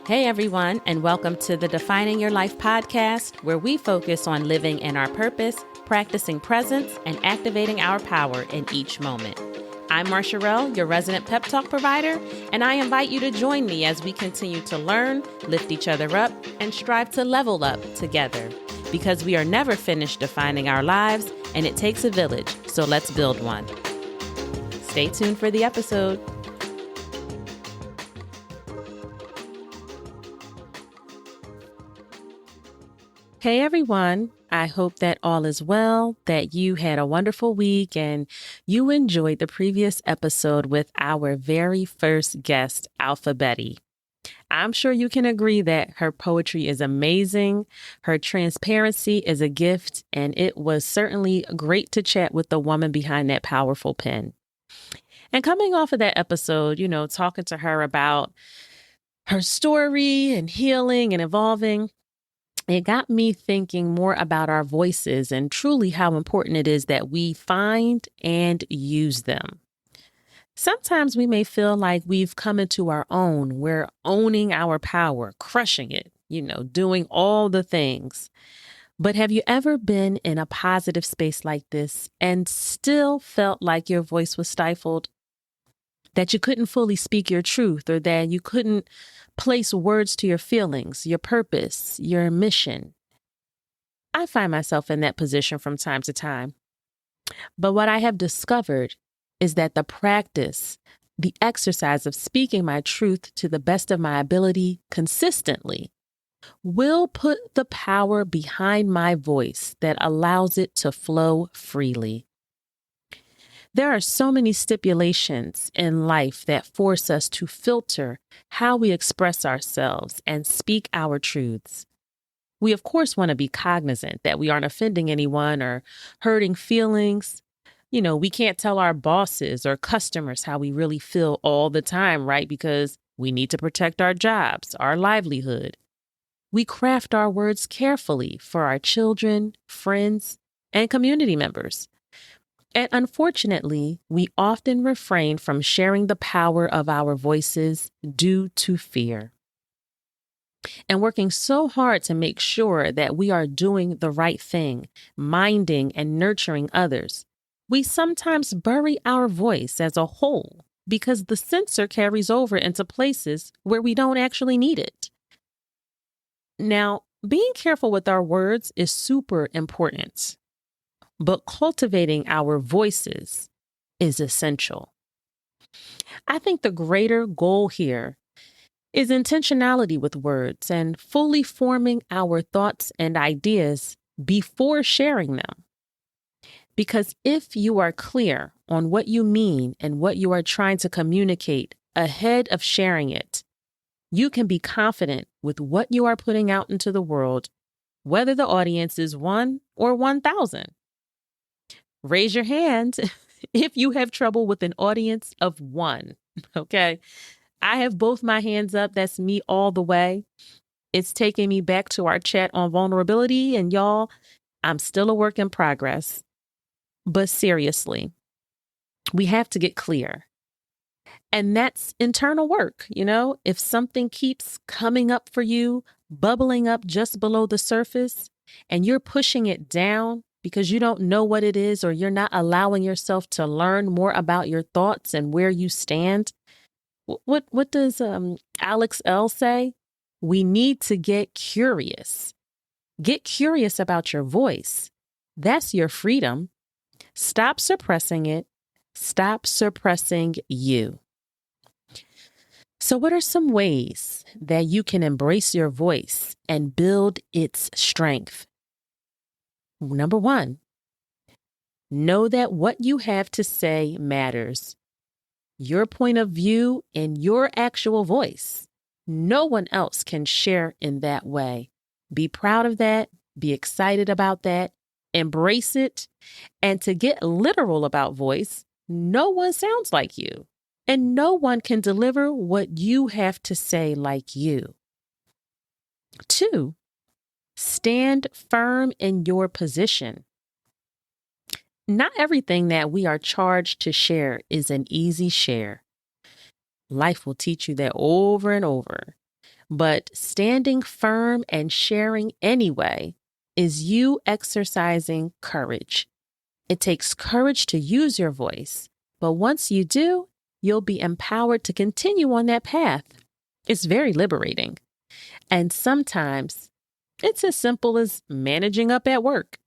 Hey everyone, and welcome to the Defining Your Life podcast, where we focus on living in our purpose, practicing presence, and activating our power in each moment. I'm Marsharelle, your resident pep talk provider, and I invite you to join me as we continue to learn, lift each other up, and strive to level up together. Because we are never finished defining our lives, and it takes a village, so let's build one. Stay tuned for the episode. Hey everyone, I hope that all is well, that you had a wonderful week and you enjoyed the previous episode with our very first guest, Alpha Betty. I'm sure you can agree that her poetry is amazing, her transparency is a gift, and it was certainly great to chat with the woman behind that powerful pen. And coming off of that episode, talking to her about her story and healing and evolving, it got me thinking more about our voices and truly how important it is that we find and use them. Sometimes we may feel like we've come into our own. We're owning our power, crushing it, doing all the things. But have you ever been in a positive space like this and still felt like your voice was stifled? That you couldn't fully speak your truth, or that you couldn't place words to your feelings, your purpose, your mission? I find myself in that position from time to time. But what I have discovered is that the practice, the exercise of speaking my truth to the best of my ability consistently will put the power behind my voice that allows it to flow freely. There are so many stipulations in life that force us to filter how we express ourselves and speak our truths. We, of course, want to be cognizant that we aren't offending anyone or hurting feelings. We can't tell our bosses or customers how we really feel all the time, right? Because we need to protect our jobs, our livelihood. We craft our words carefully for our children, friends, and community members. And unfortunately, we often refrain from sharing the power of our voices due to fear. And working so hard to make sure that we are doing the right thing, minding and nurturing others, we sometimes bury our voice as a whole because the censor carries over into places where we don't actually need it. Now, being careful with our words is super important. But cultivating our voices is essential. I think the greater goal here is intentionality with words and fully forming our thoughts and ideas before sharing them. Because if you are clear on what you mean and what you are trying to communicate ahead of sharing it, you can be confident with what you are putting out into the world, whether the audience is 1 or 1,000. Raise your hand if you have trouble with an audience of 1, okay? I have both my hands up. That's me all the way. It's taking me back to our chat on vulnerability, and y'all, I'm still a work in progress. But seriously, we have to get clear. And that's internal work, If something keeps coming up for you, bubbling up just below the surface, and you're pushing it down, because you don't know what it is, or you're not allowing yourself to learn more about your thoughts and where you stand. What does Alex L. say? We need to get curious. Get curious about your voice. That's your freedom. Stop suppressing it. Stop suppressing you. So what are some ways that you can embrace your voice and build its strength? Number 1, know that what you have to say matters. Your point of view in your actual voice. No one else can share in that way. Be proud of that. Be excited about that. Embrace it. And to get literal about voice, no one sounds like you. And no one can deliver what you have to say like you. 2, stand firm in your position. Not everything that we are charged to share is an easy share. Life will teach you that over and over. But standing firm and sharing anyway is you exercising courage. It takes courage to use your voice, but once you do, you'll be empowered to continue on that path. It's very liberating. And sometimes it's as simple as managing up at work.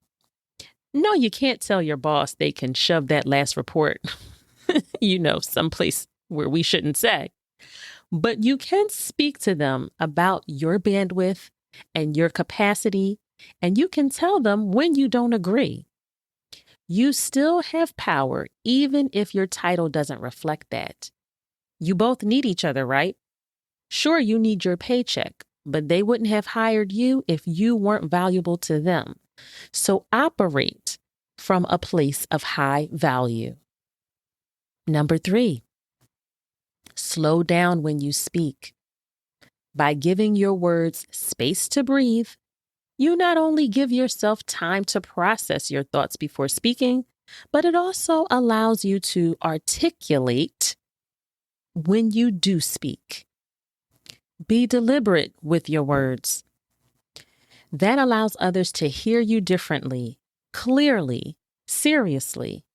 No, you can't tell your boss they can shove that last report, someplace where we shouldn't say. But you can speak to them about your bandwidth and your capacity, and you can tell them when you don't agree. You still have power, even if your title doesn't reflect that. You both need each other, right? Sure, you need your paycheck, but they wouldn't have hired you if you weren't valuable to them. So operate from a place of high value. Number 3, slow down when you speak. By giving your words space to breathe, you not only give yourself time to process your thoughts before speaking, but it also allows you to articulate when you do speak. Be deliberate with your words. That allows others to hear you differently, clearly, seriously.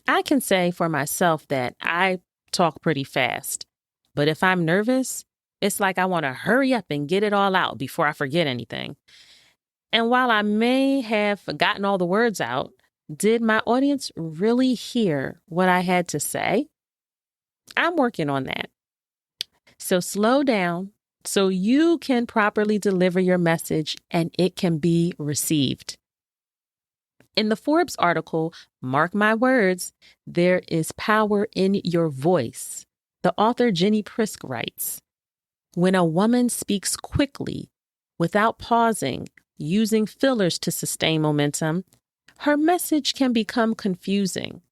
I can say for myself that I talk pretty fast, but if I'm nervous, it's like I want to hurry up and get it all out before I forget anything. And while I may have forgotten all the words out, did my audience really hear what I had to say? I'm working on that. So slow down so you can properly deliver your message and it can be received. In the Forbes article, Mark My Words, There is Power in Your Voice, the author Jenny Prisk writes, when a woman speaks quickly, without pausing, using fillers to sustain momentum, her message can become confusing.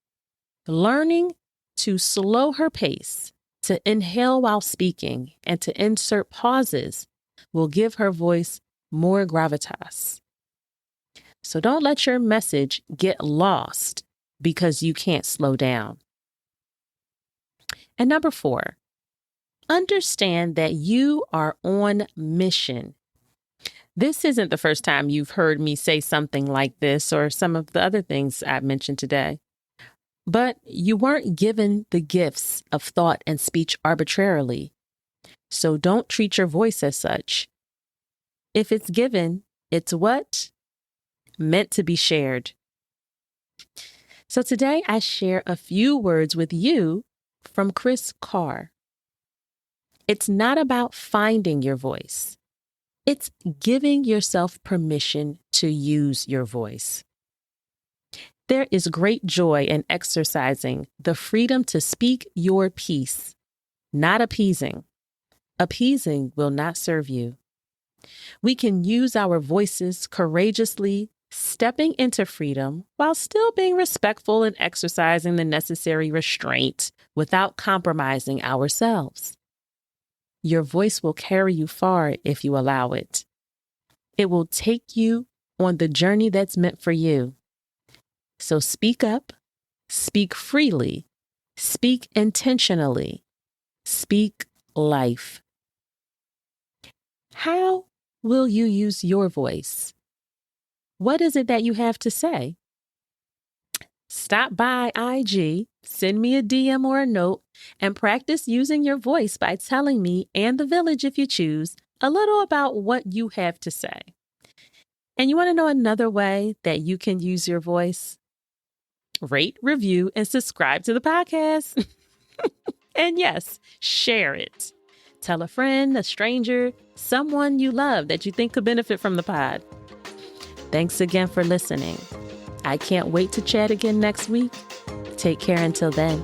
Learning to slow her pace, to inhale while speaking, and to insert pauses will give her voice more gravitas. So don't let your message get lost because you can't slow down. And number 4, understand that you are on mission. This isn't the first time you've heard me say something like this or some of the other things I've mentioned today. But you weren't given the gifts of thought and speech arbitrarily. So don't treat your voice as such. If it's given, it's what? Meant to be shared. So today I share a few words with you from Chris Carr. It's not about finding your voice. It's giving yourself permission to use your voice. There is great joy in exercising the freedom to speak your piece, not appeasing. Appeasing will not serve you. We can use our voices courageously, stepping into freedom while still being respectful and exercising the necessary restraint without compromising ourselves. Your voice will carry you far if you allow it. It will take you on the journey that's meant for you. So speak up, speak freely, speak intentionally, speak life. How will you use your voice? What is it that you have to say? Stop by IG, send me a DM or a note, and practice using your voice by telling me and the village, if you choose, a little about what you have to say. And you want to know another way that you can use your voice? Rate, review, and subscribe to the podcast. And yes, share it. Tell a friend, a stranger, someone you love that you think could benefit from the pod. Thanks again for listening. I can't wait to chat again next week. Take care until then.